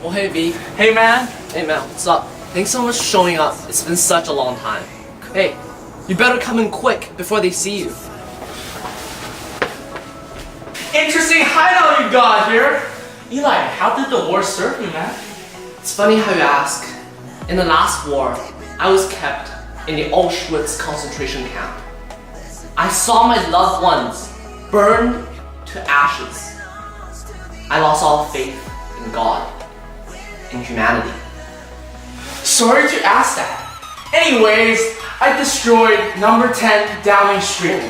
Oh hey V. Hey man. Hey man, what's up? Thanks so much for showing up. It's been such a long time. Hey, you better come in quick before they see you. Interesting hideout you got here. Eli, how did the war serve you, man? It's funny how you ask. In the last war, I was kept in the Auschwitz concentration camp. I saw my loved ones burned to ashes. I lost all faith in God, in humanity. Sorry to ask that. Anyways, I destroyed number 10 Downing Street.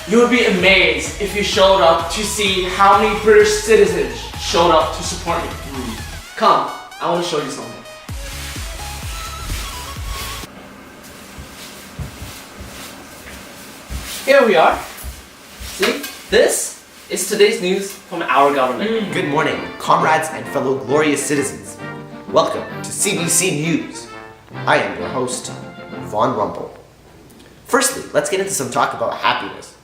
You would be amazed if you showed up to see how many British citizens showed up to support me. Come, I want to show you something. Here we are. See, this is today's news from our government. Good morning, comrades and fellow glorious citizens. Welcome to CBC News. I am your host, Von Rumple. Firstly, let's get into some talk about happiness.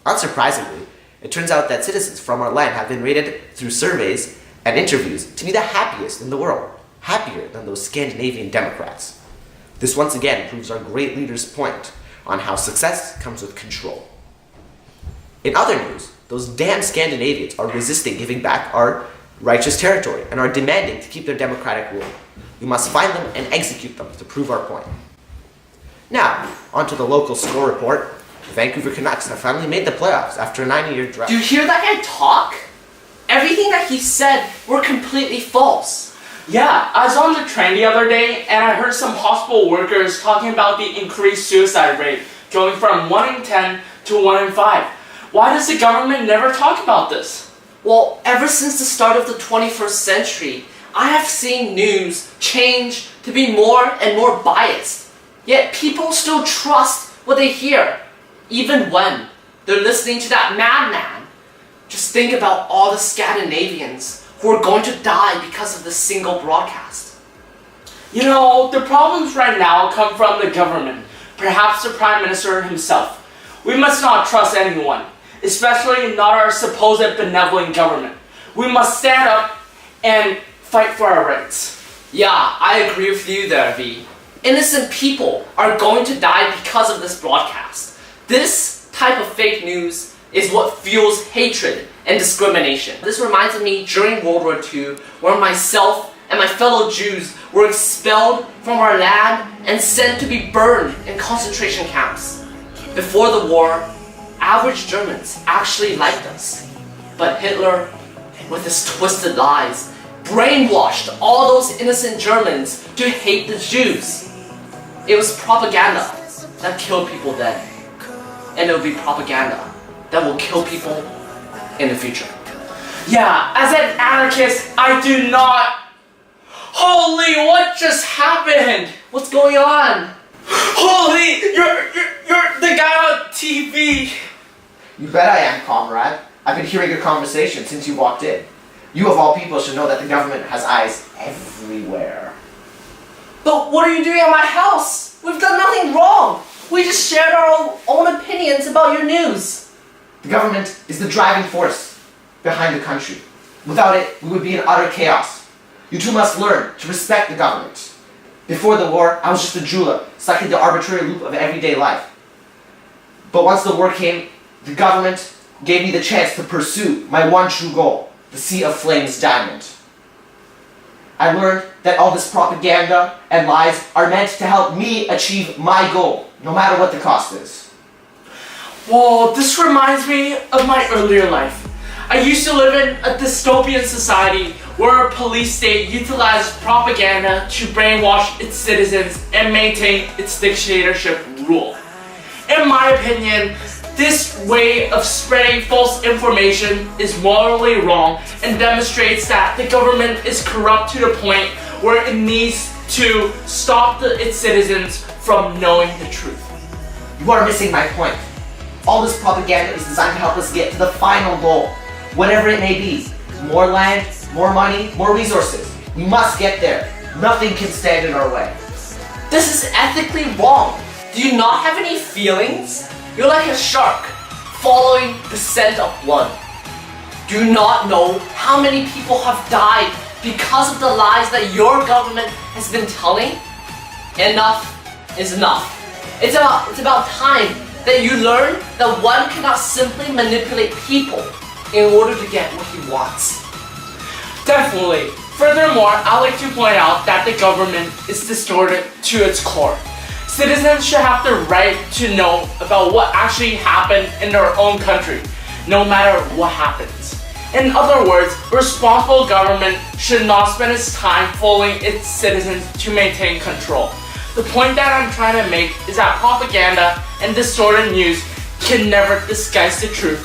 Unsurprisingly, it turns out that citizens from our land have been rated through surveys and interviews to be the happiest in the world, happier than those Scandinavian Democrats. This once again proves our great leader's point on how success comes with control. In other news, those damn Scandinavians are resisting giving back our righteous territory and are demanding to keep their democratic rule. We must find them and execute them to prove our point. Now, onto the local score report. The Vancouver Canucks have finally made the playoffs after a 9-year drought. Do you hear that guy talk? Everything that he said were completely false. Yeah, I was on the train the other day and I heard some hospital workers talking about the increased suicide rate going from 1 in 10 to 1 in 5. Why does the government never talk about this? Well, ever since the start of the 21st century, I have seen news change to be more and more biased. Yet people still trust what they hear, even when they're listening to that madman. Just think about all the Scandinavians who are going to die because of this single broadcast. You know, the problems right now come from the government, perhaps the Prime Minister himself. We must not trust anyone, especially not our supposed benevolent government. We must stand up and fight for our rights. Yeah, I agree with you there, V. Innocent people are going to die because of this broadcast. This type of fake news is what fuels hatred and discrimination. This reminds me during World War II, where myself and my fellow Jews were expelled from our land and sent to be burned in concentration camps. Before the war, average Germans actually liked us. But Hitler, with his twisted lies, brainwashed all those innocent Germans to hate the Jews. It was propaganda that killed people then. And it will be propaganda that will kill people in the future. Yeah, as an anarchist, I do not... Holy, what just happened? What's going on? Holy, you're the guy on TV. You bet I am, comrade. I've been hearing your conversation since you walked in. You of all people should know that the government has eyes everywhere. But what are you doing at my house? We've done nothing wrong. We just shared our own opinions about your news. The government is the driving force behind the country. Without it, we would be in utter chaos. You two must learn to respect the government. Before the war, I was just a jeweler, stuck in the arbitrary loop of everyday life. But once the war came, the government gave me the chance to pursue my one true goal, the Sea of Flames diamond. I learned that all this propaganda and lies are meant to help me achieve my goal, no matter what the cost is. Well, this reminds me of my earlier life. I used to live in a dystopian society where a police state utilized propaganda to brainwash its citizens and maintain its dictatorship rule. In my opinion, this way of spreading false information is morally wrong and demonstrates that the government is corrupt to the point where it needs to stop its citizens from knowing the truth. You are missing my point. All this propaganda is designed to help us get to the final goal, whatever it may be. More land, more money, more resources. We must get there. Nothing can stand in our way. This is ethically wrong. Do you not have any feelings? You're like a shark, following the scent of blood. Do you not know how many people have died because of the lies that your government has been telling, enough is enough. It's about time that you learn that one cannot simply manipulate people in order to get what he wants. Definitely. Furthermore, I'd like to point out that the government is distorted to its core. Citizens should have the right to know about what actually happened in their own country, no matter what happens. In other words, responsible government should not spend its time fooling its citizens to maintain control. The point that I'm trying to make is that propaganda and distorted news can never disguise the truth,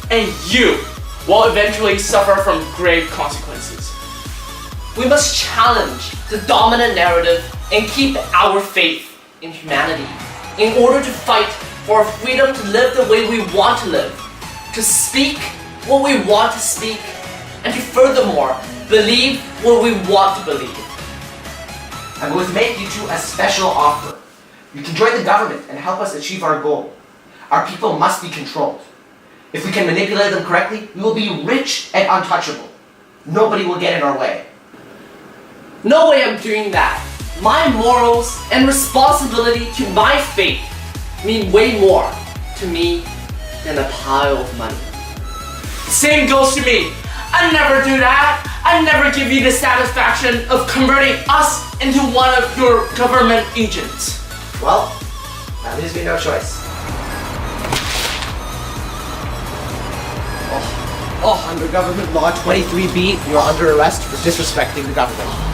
and you will eventually suffer from grave consequences. We must challenge the dominant narrative and keep our faith in humanity in order to fight for freedom to live the way we want to live, to speak what we want to speak, and to furthermore believe what we want to believe. I'm going to make you two a special offer. You can join the government and help us achieve our goal. Our people must be controlled. If we can manipulate them correctly, we will be rich and untouchable. Nobody will get in our way. No way I'm doing that. My morals and responsibility to my faith mean way more to me than a pile of money. Same goes to me. I never do that. I never give you the satisfaction of converting us into one of your government agents. Well, that leaves me no choice. Under Government Law 23B, you are under arrest for disrespecting the government.